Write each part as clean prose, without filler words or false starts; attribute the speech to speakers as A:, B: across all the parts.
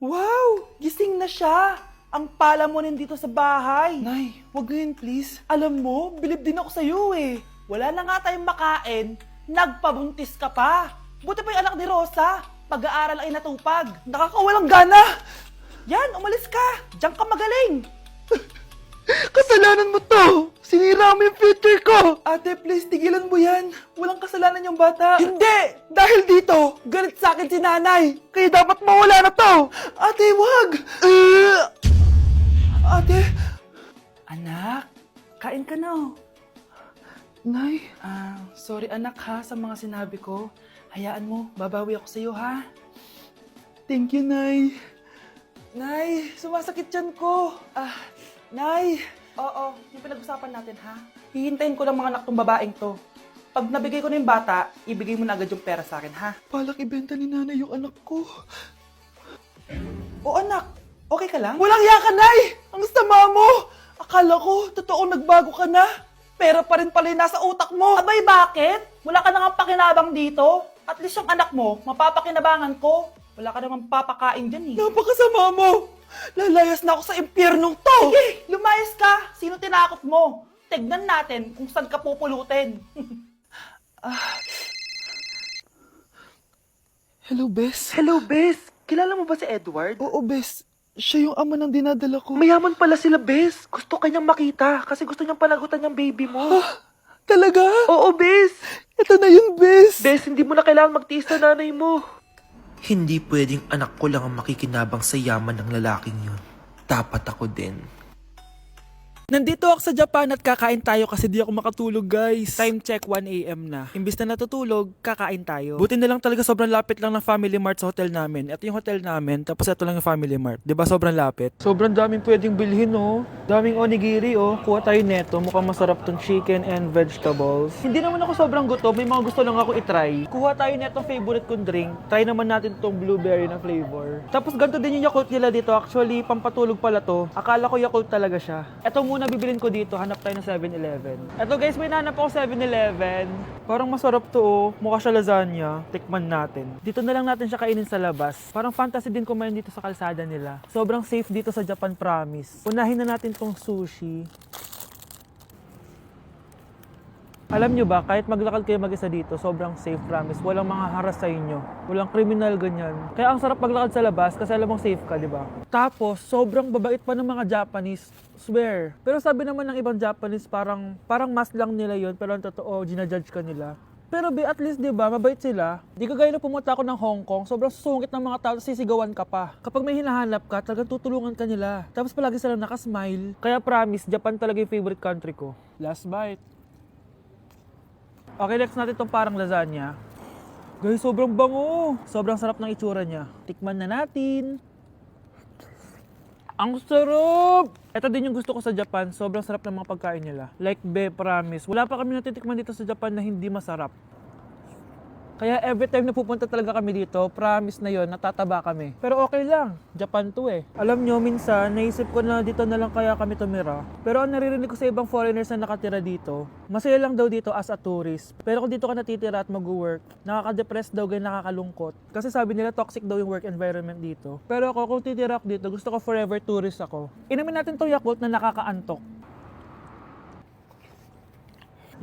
A: Wow! Gising na siya! Ang pala mo nandito sa bahay. Nay, wag ngayon please. Alam mo, bilib din ako sa'yo eh. Wala na nga tayong makain, nagpabuntis ka pa. Buti pa yung anak ni Rosa, pag-aaral ay natupag. Nakakawalang gana! Yan, umalis ka! Diyan ka magaling! Kasalanan mo to! Sinira mo yung future ko! Ate, please, tigilan mo yan. Walang kasalanan yung bata. Hindi! Dahil dito, galit sa akin si nanay. Kaya dapat mawala na to! Ate, wag! Ate! Anak, kain ka na oh. Nay? Sorry anak ha sa mga sinabi ko. Hayaan mo, babawi ako sa'yo ha. Thank you, Nay. Nay, sumasakit yan ko. Nay. Oo, yung pinag-usapan natin ha. Hihintayin ko lang mga anak tong babaeng to. Pag nabigay ko na yung bata, ibigay mo na agad yung pera sa akin ha. Palak ibenta ni nanay yung anak ko. O anak, okay ka lang? Walang iya ka, Nay! Ang sama mo! Akala ko, totoo nagbago ka na. Pera pa rin pala yung nasa utak mo. Abay, bakit? Wala ka nang pakinabang dito. At least yung anak mo, mapapakinabangan ko. Wala ka namang papakain dyan eh. Napakasama mo! Lalayas na ako sa impyernong to! Sige, lumayas ka! Sino tinakot mo? Tignan natin kung saan ka pupulutin. Hello, Bes. Hello, Bes. Kilala mo ba si Edward? Oo, Bes. Siya yung ama ng dinadala ko. Mayaman pala sila, Bes. Gusto kanyang makita kasi gusto niyang palagutan yung baby mo. Talaga? Oo, Bes. Ito na yun, Bes. Bes, hindi mo na kailangan magtiis na nanay mo.
B: Hindi pwedeng anak ko lang ang makikinabang sa yaman ng lalaking yun. Dapat ako din.
A: Nandito ako sa Japan at kakain tayo kasi di ako makatulog, guys. Time check, 1 AM na. Imbis na natutulog, kakain tayo. Buti na lang talaga sobrang lapit lang ng Family Mart sa hotel namin. Ito yung hotel namin, tapos ito lang yung Family Mart. Diba sobrang lapit? Sobrang daming pwedeng bilhin, oh. Daming onigiri, oh. Kuha tayo neto. Mukhang masarap tong chicken and vegetables. Hindi naman ako sobrang gutom. May mga gusto lang ako itry. Kuha tayo netong favorite kong drink. Try naman natin tong blueberry na flavor. Tapos ganito din yung Yakult nila dito. Actually, pampatulog pala to. Akala ko Yakult talaga siya. Ito muna bibilin ko dito, hanap tayo ng 7-Eleven. Eto guys, may nahanap ako 7-Eleven. Parang masarap to oh. Mukha siya lasagna. Tikman natin. Dito na lang natin siya kainin sa labas. Parang fantasy din kumain dito sa kalsada nila. Sobrang safe dito sa Japan, promise. Unahin na natin tong sushi. Alam nyo ba, kahit maglakad kayo mag-isa dito, sobrang safe, promise. Walang mga haras sa inyo. Walang kriminal, ganyan. Kaya ang sarap maglakad sa labas kasi alam mong safe ka, di ba? Tapos, sobrang babait pa ng mga Japanese. Swear. Pero sabi naman ng ibang Japanese, parang mas lang nila yon, pero ang totoo, ginajudge ka nila. Pero at least, di ba, mabait sila. Di ka gaya na pumunta ako ng Hong Kong, sobrang susungit ng mga tao, sisigawan ka pa. Kapag may hinahanap ka, talagang tutulungan ka nila. Tapos palagi sila nakasmile. Kaya promise, Japan talaga yung favorite country ko. Last bite. Okay, next natin itong parang lasagna. Guys, sobrang bango. Sobrang sarap ng itsura niya. Tikman na natin. Ang sarap! Ito din yung gusto ko sa Japan. Sobrang sarap ng mga pagkain nila. Like, promise. Wala pa kami natitikman dito sa Japan na hindi masarap. Kaya every time na pupunta talaga kami dito, promise na yon, natataba kami. Pero okay lang, Japan to eh. Alam nyo, minsan, naisip ko na dito na lang kaya kami tumira. Pero ang naririnig ko sa ibang foreigners na nakatira dito, masaya lang daw dito as a tourist. Pero kung dito ka natitira at mag-work, nakaka-depress daw, ganyan nakakalungkot. Kasi sabi nila toxic daw yung work environment dito. Pero ako, kung titira ako dito, gusto ko forever tourist ako. Inumin natin to Yakult na nakakaantok.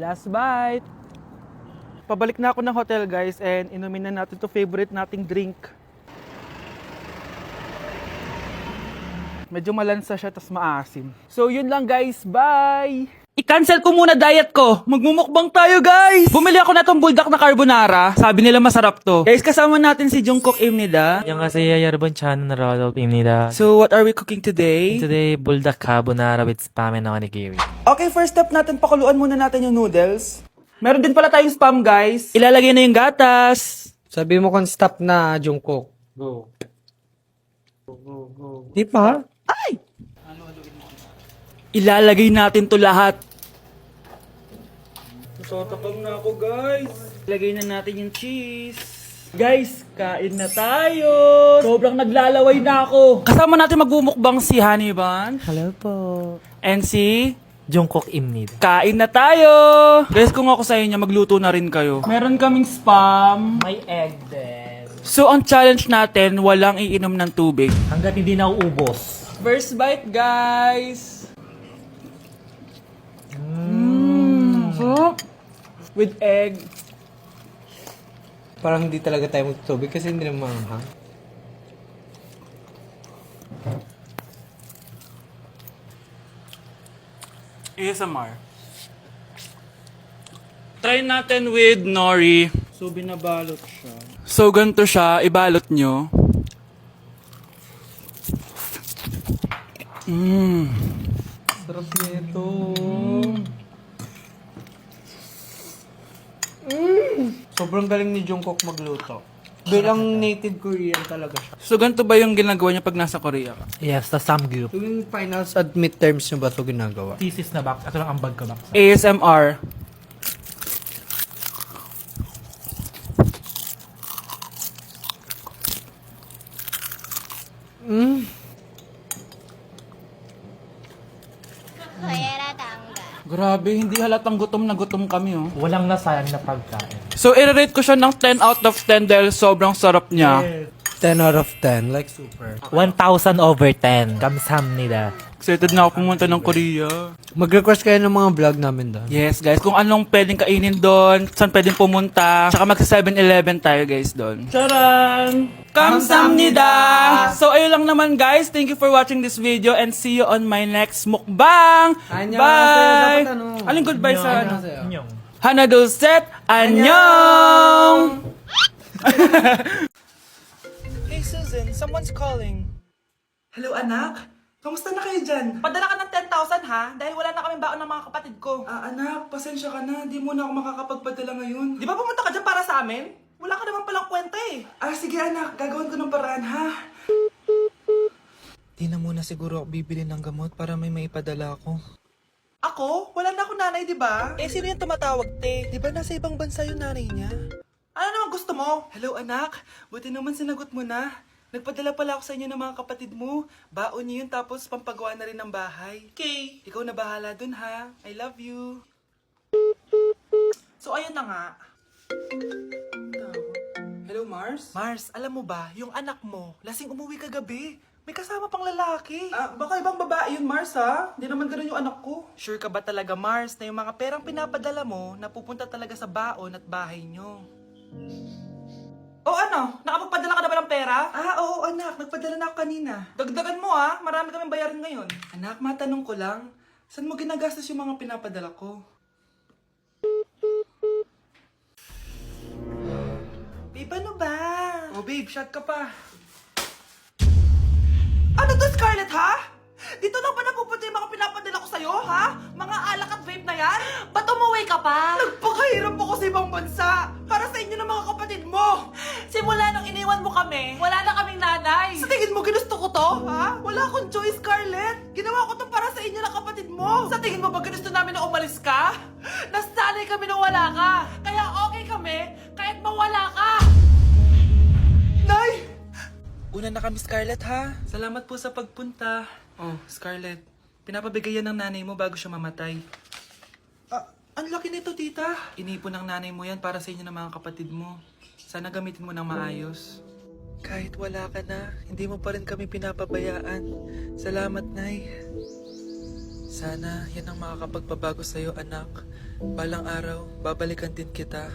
A: Last bite! Pabalik na ako ng hotel guys and inumin na natin to favorite nating drink. Medyo malansa siya tas maasim. So yun lang guys, bye! I-cancel ko muna diet ko. Magmumukbang tayo guys! Bumili ako na tong buldak na carbonara. Sabi nila masarap to. Guys, kasama natin si Jungkook 입니다.
C: 안녕하세요 여러분 저는 라울입니다.
A: So what are we cooking today?
C: Today buldak carbonara with spam and onigiri.
A: Okay, first step natin, pakuluan muna natin yung noodles. Meron din pala tayong spam, guys. Ilalagay na yung gatas.
D: Sabi mo kung stop na, Jungkook.
C: Go.
D: Di pa?
A: Ay! Ilalagay natin to lahat. Tatakam na ako, guys. Ilagay na natin yung cheese. Guys, kain na tayo. Sobrang naglalaway na ako. Kasama natin magbumukbang si Hannibal.
C: Hello po.
A: And si
C: Jungkook입니다.
A: kain na tayo! Guys, kung ako sa inyo, magluto na rin kayo. Meron kaming spam. May egg din. So, ang challenge natin, walang iinom ng tubig.
C: Hanggat hindi na uubos.
A: First bite, guys! Sarap! With egg.
D: Parang hindi talaga tayo magtutubig kasi hindi naman maanghang.
A: ASMR. Try natin with nori. So, binabalot siya. So, ganito siya. Ibalot nyo.
D: Sarap nito. Sobrang galing ni Jungkook magluto. Bilang native Korean talaga siya.
A: So, ganito ba yung ginagawa niya pag nasa Korea ka?
C: Yes, the samgyup.
D: Tuwing finals at midterms nyo ba ito ginagawa?
C: Thesis na box. Ito lang ang bag ko box.
A: ASMR. Grabe, hindi halatang gutom na gutom kami, oh.
C: Walang nasayang na pagkain.
A: So, i-rate ko siya ng 10 out of 10 dahil sobrang sarap niya.
D: 10 out of 10. Like super.
C: 1,000 over 10. Kamsamnida.
A: Excited na ako pumunta ng Korea.
D: Mag-request kayo ng mga vlog namin doon.
A: Yes, guys. Kung anong pwedeng kainin doon, saan pwedeng pumunta. Tsaka magsa 7-Eleven tayo, guys, doon. Charan! Kamsamnida! So, ayun lang naman, guys. Thank you for watching this video and see you on my next mukbang!
D: Annyeonghaseyo.
A: Bye!
D: Dapat ano?
A: Aling goodbye sa ano?
D: Annyeonghaseyo.
C: Inyong.
A: Hana Dulcet! Annyeong! Hey, Susan. Someone's calling.
E: Hello, anak. Kamusta na kayo dyan?
A: Padala ka ng 10,000, ha? Dahil wala na kaming baon ng mga kapatid ko.
E: Anak, pasensya ka na. Di mo na ako makakapagpadala ngayon.
A: Di ba pumunta ka dyan para sa amin? Wala ka naman palang kwenta eh.
E: Sige anak, gagawin ko ng paraan, ha?
B: Di na muna siguro ako bibili ng gamot para may maipadala ako.
E: Ako? Wala na akong nanay, di ba?
B: Sino yung tumatawag, te? Di ba nasa ibang bansa yung nanay niya?
E: Ano naman gusto mo? Hello, anak. Buti naman sinagot mo na. Nagpadala pala ako sa inyo ng mga kapatid mo. Baon niyo yun tapos pampagawa na rin ng bahay. Okay, ikaw na bahala dun, ha? I love you.
A: So ayun na nga.
E: Hello, Mars?
A: Mars, alam mo ba, yung anak mo, lasing umuwi kagabi. May kasama pang lalaki.
E: Baka ibang babae yun, Mars, ha? Hindi naman ganun yung anak ko.
A: Sure ka ba talaga, Mars, na yung mga perang pinapadala mo, napupunta talaga sa baon at bahay nyo?
E: O ano?
A: Nakapagpadala ka na ba ng pera?
E: Oo, anak. Nagpadala na ako kanina.
A: Dagdagan mo ha, marami kaming bayarin ngayon.
E: Anak, matanong ko lang. Saan mo ginagastos yung mga pinapadala ko?
A: Babe, ano ba?
E: Oh, babe, shot ka pa.
A: Ano to, Scarlett, ha? Dito lang ba napupunta yung mga pinapadala ko sa'yo, ha? Mga alak at vape na yan? Ba't umuwi ka pa?
E: Nagpakahirap ako sa ibang bansa. Para sa inyo ng mga kapatid mo.
A: Simula nung iniwan mo kami, wala na kaming nanay.
E: Sa tingin mo, ginusto ko to, ha? Wala akong choice, Scarlett. Ginawa ko to para sa inyo ng kapatid mo.
A: Sa tingin mo ba ginusto namin na umalis ka? Nasanay kami na wala ka. Kaya okay kami kahit mawala ka.
E: Nay!
B: Una na kami, Scarlett, ha?
E: Salamat po sa pagpunta. Oh, Scarlett. Pinapabigay yan ng nanay mo bago siya mamatay.
B: Ang laki nito, tita.
E: Inipon ng nanay mo yan para sa inyo ng mga kapatid mo. Sana gamitin mo ng maayos.
B: Kahit wala ka na, hindi mo pa rin kami pinapabayaan. Salamat, Nay. Sana yan ang makakapagpabago sa'yo, anak. Balang araw, babalikan din kita.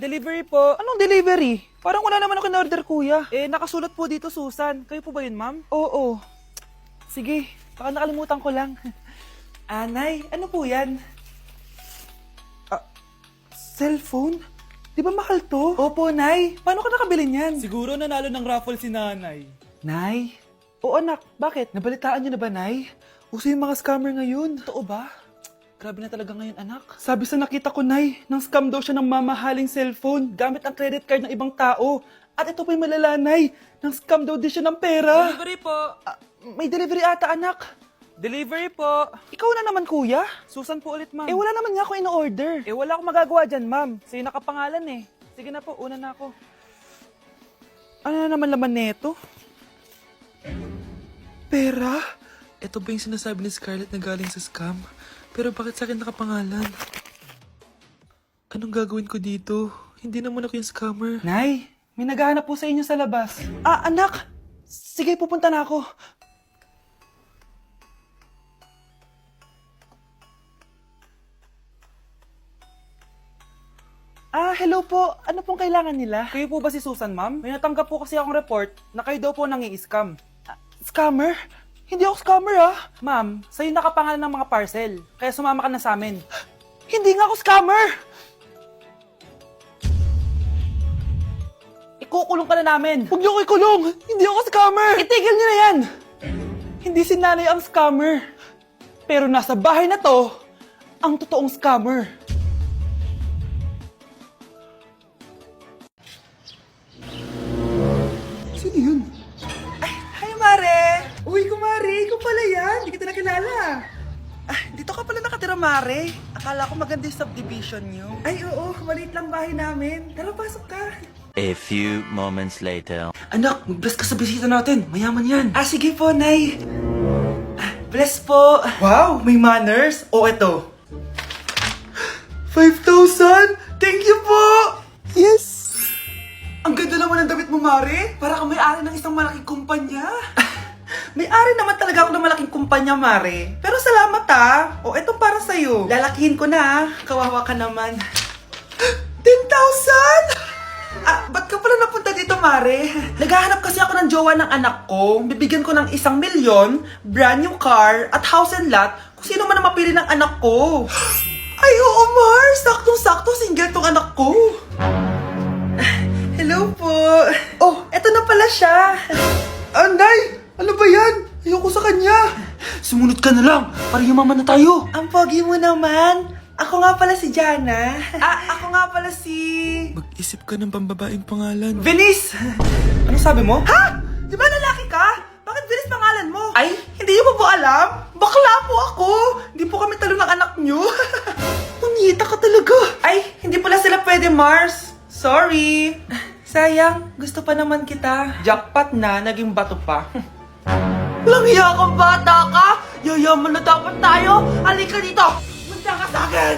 A: Delivery po. Anong delivery? Parang wala naman ako in-order, kuya. Nakasulat po dito, Susan. Kayo po ba yun, ma'am? Oo. Sige, baka nakalimutan ko lang.
E: Nay, ano po yan? Cellphone? Di ba mahal to? Opo, Nay. Paano ka nakabili niyan?
A: Siguro nanalo ng raffle si nanay.
E: Nay?
A: Oo, anak. Bakit?
E: Nabalitaan niyo na ba, Nay? Uso yung mga scammer ngayon.
A: Totoo ba? Grabe na talaga ngayon, anak.
E: Sabi sa nakita ko, Nay, nang scam daw siya ng mamahaling cellphone gamit ang credit card ng ibang tao. At ito pa yung malala, Nay. Nang scam daw din siya ng pera.
A: Delivery po.
E: May delivery ata, anak.
A: Delivery po.
E: Ikaw na naman, kuya.
A: Susan po ulit, ma'am.
E: Wala naman nga ako in-order.
A: Wala akong magagawa dyan, ma'am. Sa'yo nakapangalan eh. Sige na po, una na ako.
E: Ano na naman laman neto? Pera?
B: Ito ba yung sinasabi ni Scarlett na galing sa scam? Pero bakit sa akin nakapangalan? Anong gagawin ko dito? Hindi naman ako yung scammer.
E: Nay, May naghahanap po sa inyo sa labas. Ah, anak! Sige, pupunta na ako. Ah, hello po. Ano pong kailangan nila? Kayo po ba si Susan, ma'am? May natanggap po kasi akong report na kayo daw po nangi-scam. Scammer? Hindi ako scammer, ah. Ma'am, sa'yo nakapangalan ng mga parcel. Kaya sumama ka na sa amin. Hindi nga ako scammer! Ikukulong ka na namin. Huwag niyo ko ikulong! Hindi ako scammer! Itigil niyo na yan! Hindi si nanay ang scammer. Pero nasa bahay na to, ang totoong scammer. Sino yun? Ay, hi Mare! Uy, kumare, ikaw pala yan. Hindi kita nakilala. Ah, dito ka pala nakatira, Mare. Akala ko maganda yung subdivision nyo. Ay, oo. Maliit lang bahay namin. Tara, pasok ka.
F: A few moments later.
E: Anak, mag-bless ka sa bisita natin. Mayaman yan. Ah, sige po, Nay. Ah, bless po. Wow, may manners. O, eto. 5,000? Thank you po! Yes! Ang ganda naman ng damit mo, Mare. Para kang may-ari ng isang malaking kumpanya. May-ari naman talaga ako ng malaking kumpanya, Mare. Pero salamat, ah. O, eto para sa'yo. Lalakihin ko na, ah. Kawawa ka naman. 10,000? Ah, ba't ka pala napunta dito, Mare? Naghahanap kasi ako ng jowa ng anak ko. Bibigyan ko ng 1,000,000, brand new car, at house and lot kung sino man ang mapili ng anak ko. Ay, oo, Mar! Saktong-sakto, single tong anak ko. Hello po. Oh, eto na pala siya. Anday! Ano ba yan? Ayoko sa kanya. Sumunod ka na lang, para yumaman na tayo. Ang pogi mo naman. Ako nga pala si Jana. Ako nga pala si...
B: Mag-isip ka ng pambabaeng pangalan.
E: Venice! Ano sabi mo? Ha? Di ba lalaki ka? Bakit Venice pangalan mo? Ay, hindi niyo po alam? Bakla po ako! Hindi po kami talo ng anak niyo. Punyita ka talaga. Ay, hindi pala sila pwede, Mars. Sorry. Sayang, gusto pa naman kita. Jackpot na, naging bato pa. Langya kang bata ka! Yayaman na dapat tayo! Halika dito! Punta ka sa akin!